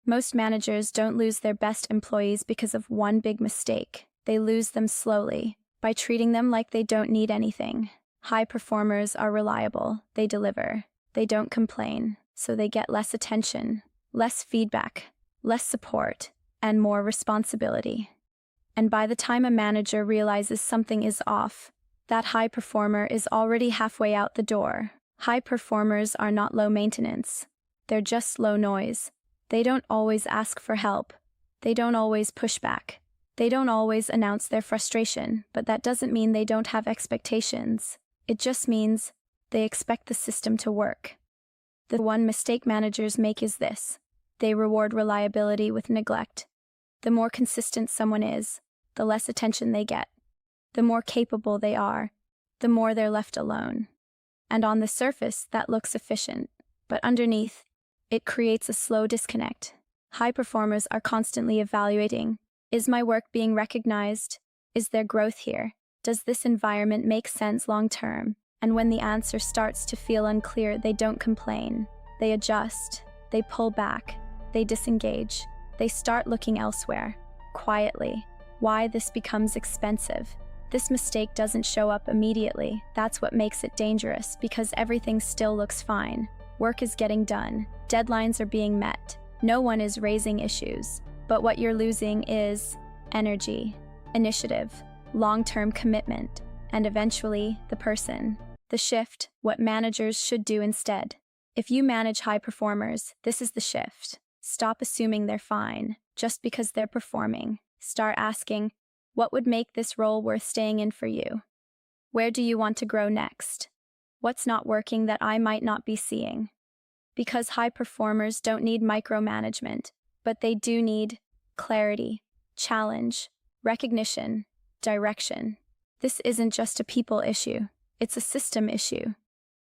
Most managers don't lose their best employees because of one big mistake. They lose them slowly, by treating them like they don't need anything. High performers are reliable, they deliver, they don't complain, so they get less attention, less feedback, less support, and more responsibility. And by the time a manager realizes something is off, that high performer is already halfway out the door. High performers are not low maintenance. They're just low noise. They don't always ask for help. They don't always push back. They don't always announce their frustration, but that doesn't mean they don't have expectations. It just means they expect the system to work. The one mistake managers make is this: they reward reliability with neglect. The more consistent someone is, the less attention they get. The more capable they are, the more they're left alone. And on the surface, that looks efficient, but underneath, it creates a slow disconnect. High performers are constantly evaluating: is my work being recognized? Is there growth here? Does this environment make sense long term? And when the answer starts to feel unclear, they don't complain. They adjust, they pull back, they disengage, they start looking elsewhere, quietly. Why this becomes expensive? This mistake doesn't show up immediately. That's what makes it dangerous, because everything still looks fine. Work is getting done. Deadlines are being met. No one is raising issues. But what you're losing is energy, initiative, long-term commitment, and eventually the person. The shift, what managers should do instead. If you manage high performers, this is the shift. Stop assuming they're fine just because they're performing. Start asking, what would make this role worth staying in for you? Where do you want to grow next? What's not working that I might not be seeing? Because high performers don't need micromanagement, but they do need clarity, challenge, recognition, direction. This isn't just a people issue, it's a system issue.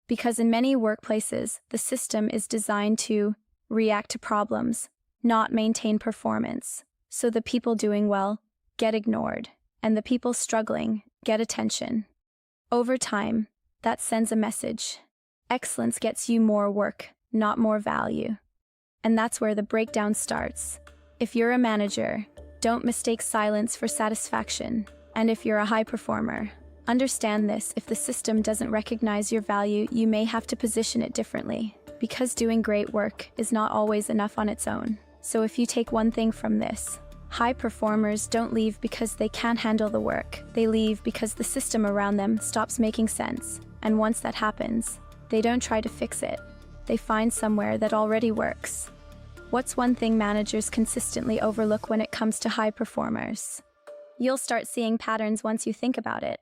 Because in many workplaces, the system is designed to react to problems, not maintain performance. So the people doing well get ignored, and the people struggling get attention. Over time, that sends a message. Excellence gets you more work, not more value. And that's where the breakdown starts. If you're a manager, don't mistake silence for satisfaction. And if you're a high performer, understand this: if the system doesn't recognize your value, you may have to position it differently. Because doing great work is not always enough on its own. So if you take one thing from this, high performers don't leave because they can't handle the work. They leave because the system around them stops making sense. And once that happens, they don't try to fix it. They find somewhere that already works. What's one thing managers consistently overlook when it comes to high performers? You'll start seeing patterns once you think about it.